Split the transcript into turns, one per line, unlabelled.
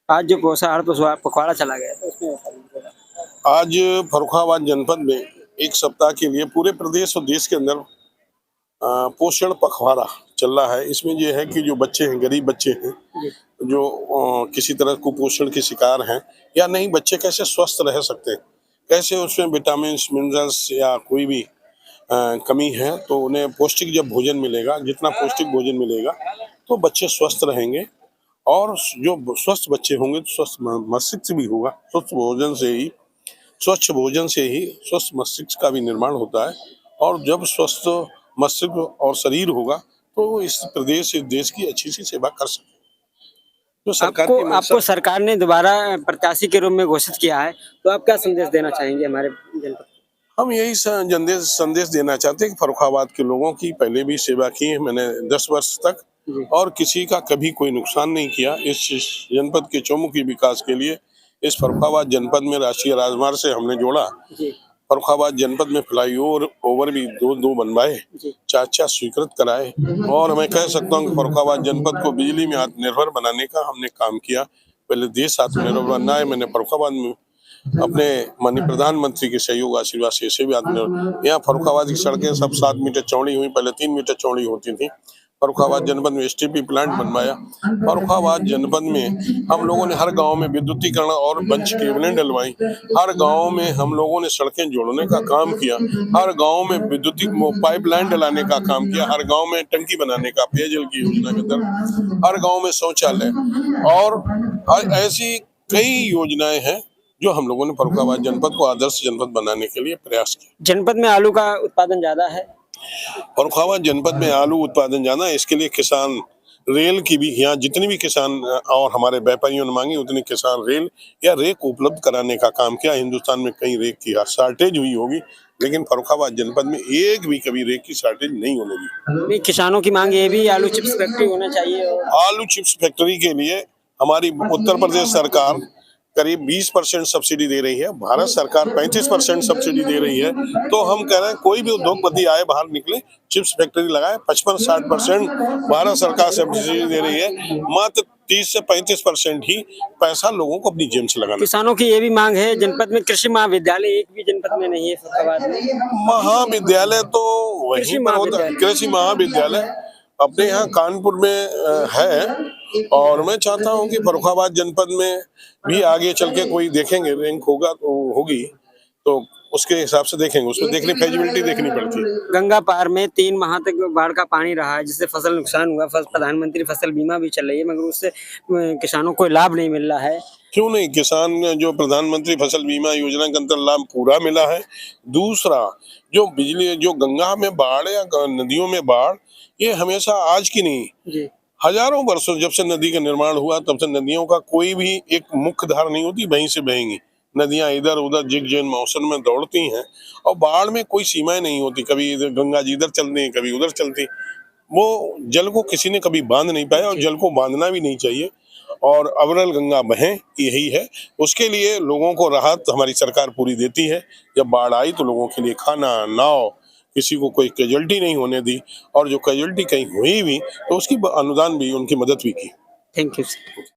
आज जो पोषाहार पखवाड़ा चला गया था उसमें
आज फर्रुखाबाद जनपद में एक सप्ताह के लिए पूरे प्रदेश और देश के अंदर पोषण पखवाड़ा चल रहा है। इसमें ये है कि जो बच्चे हैं, गरीब बच्चे हैं, जो किसी तरह कुपोषण के शिकार हैं या नहीं, बच्चे कैसे स्वस्थ रह सकते हैं, कैसे उसमें विटामिन मिनरल्स या कोई भी कमी है, तो उन्हें पौष्टिक जब भोजन मिलेगा, जितना पौष्टिक भोजन मिलेगा तो बच्चे स्वस्थ रहेंगे। और जो स्वस्थ बच्चे होंगे तो स्वस्थ मस्तिष्क भी होगा। स्वच्छ भोजन से ही स्वस्थ मस्तिष्क का भी निर्माण होता है। और जब स्वस्थ मस्तिष्क और शरीर होगा तो इस प्रदेश, इस देश की अच्छी सी सेवा कर सकते हैं। तो सरकार
आपको
की
आपको सरकार ने दोबारा प्रत्याशी के रूप में घोषित किया है, तो आप क्या संदेश देना चाहेंगे हमारे जनपद?
हम यही संदेश देना चाहते हैं कि फर्रुखाबाद के लोगों की पहले भी सेवा की है मैंने 10 वर्ष तक, और किसी का कभी कोई नुकसान नहीं किया। इस जनपद के चौमुखी विकास के लिए इस फर्रुखाबाद जनपद में राष्ट्रीय राजमार्ग से हमने जोड़ा। फर्रुखाबाद जनपद में ओवर भी दो बनवाए, चाचा स्वीकृत कराए, और मैं कह सकता हूँ कि फर्रुखाबाद जनपद को बिजली में आत्मनिर्भर बनाने का हमने काम किया। पहले देश आत्मनिर्भर बनना है, मैंने फर्रुखाबाद में अपने माननीय प्रधानमंत्री के सहयोग आशीर्वाद से इसे भी आत्मनिर्भर। यहाँ फर्रुखाबाद की सड़कें सब 7 मीटर चौड़ी हुई, पहले 3 मीटर चौड़ी होती थी। फर्रुखाबाद जनपद में एसटीपी प्लांट बनवाया। फर्रुखाबाद जनपद में हम लोगों ने हर गांव में विद्युतीकरण और बंच केबलें डलवाई। हर गांव में हम लोगों ने सड़कें जोड़ने का काम किया। हर गांव में विद्युतीक पाइपलाइन डलाने का काम किया। हर गांव में टंकी बनाने का, पेयजल की योजना के तहत हर गांव में शौचालय, और ऐसी कई योजनाएं हैं जो हम लोगों ने फर्रुखाबाद जनपद को आदर्श जनपद बनाने के लिए प्रयास किया।
जनपद में आलू का उत्पादन ज्यादा है।
फर्रुखाबाद जनपद में आलू उत्पादन ज्यादा है। इसके लिए किसान रेल की भी, यहाँ जितने भी किसान और हमारे व्यापारियों ने मांगी उतनी किसान रेल या रेक उपलब्ध कराने का काम किया। हिंदुस्तान में कई रेक की शॉर्टेज हुई होगी, लेकिन फर्रुखाबाद जनपद में एक भी कभी रेक की शॉर्टेज नहीं होने दी।
किसानों की मांग ये भी आलू चिप्स फैक्ट्री होना चाहिए।
आलू चिप्स फैक्ट्री के लिए हमारी उत्तर प्रदेश सरकार करीब 20% सब्सिडी दे रही है, भारत सरकार 35% सब्सिडी दे रही है। तो हम कह रहे हैं कोई भी उद्योगपति आए, बाहर निकले, चिप्स फैक्ट्री लगाए। 55-60% भारत सरकार सब्सिडी दे रही है, मात्र 30 से 35% ही पैसा लोगों को अपनी जेब से लगाना।
किसानों की ये भी मांग है, जनपद में कृषि महाविद्यालय एक भी जनपद में नहीं है। फर्रुखाबाद में
महाविद्यालय तो वहीं पर होता है, कृषि महाविद्यालय अपने यहाँ कानपुर में है। और मैं चाहता हूँ कि फर्रुखाबाद जनपद में भी आगे चल के कोई देखेंगे, रैंक होगा तो होगी, तो उसके हिसाब से देखेंगे, उसमें देखनी फैजिबिलिटी देखनी पड़ती है।
गंगा पार में 3 माह तक बाढ़ का पानी रहा है, जिससे फसल नुकसान हुआ। प्रधानमंत्री फसल बीमा भी चल रही है, मगर उससे किसानों को लाभ नहीं मिल रहा है।
क्यों नहीं, किसान जो प्रधानमंत्री फसल बीमा योजना के अंतर्गत लाभ पूरा मिला है। दूसरा, जो बिजली, जो गंगा में बाढ़ या नदियों में बाढ़, ये हमेशा आज की नहीं, हजारों वर्षों जब से नदी का निर्माण हुआ तब से नदियों का कोई भी एक मुख्य धार नहीं होती, वहीं से बहेंगी नदियां, इधर उधर जिग-जैग मौसम में दौड़ती हैं। और बाढ़ में कोई सीमाएं नहीं होती, कभी इधर गंगा जी इधर चलती है, कभी उधर चलती। वो जल को किसी ने कभी बांध नहीं पाया, और जल को बांधना भी नहीं चाहिए। और अविरल गंगा बहे, यही है। उसके लिए लोगों को राहत हमारी सरकार पूरी देती है। जब बाढ़ आई तो लोगों के लिए खाना, नाव, किसी को कोई कैजुअल्टी नहीं होने दी, और जो कैजुअल्टी कहीं हुई भी तो उसकी अनुदान भी, उनकी मदद भी की।
Thank you.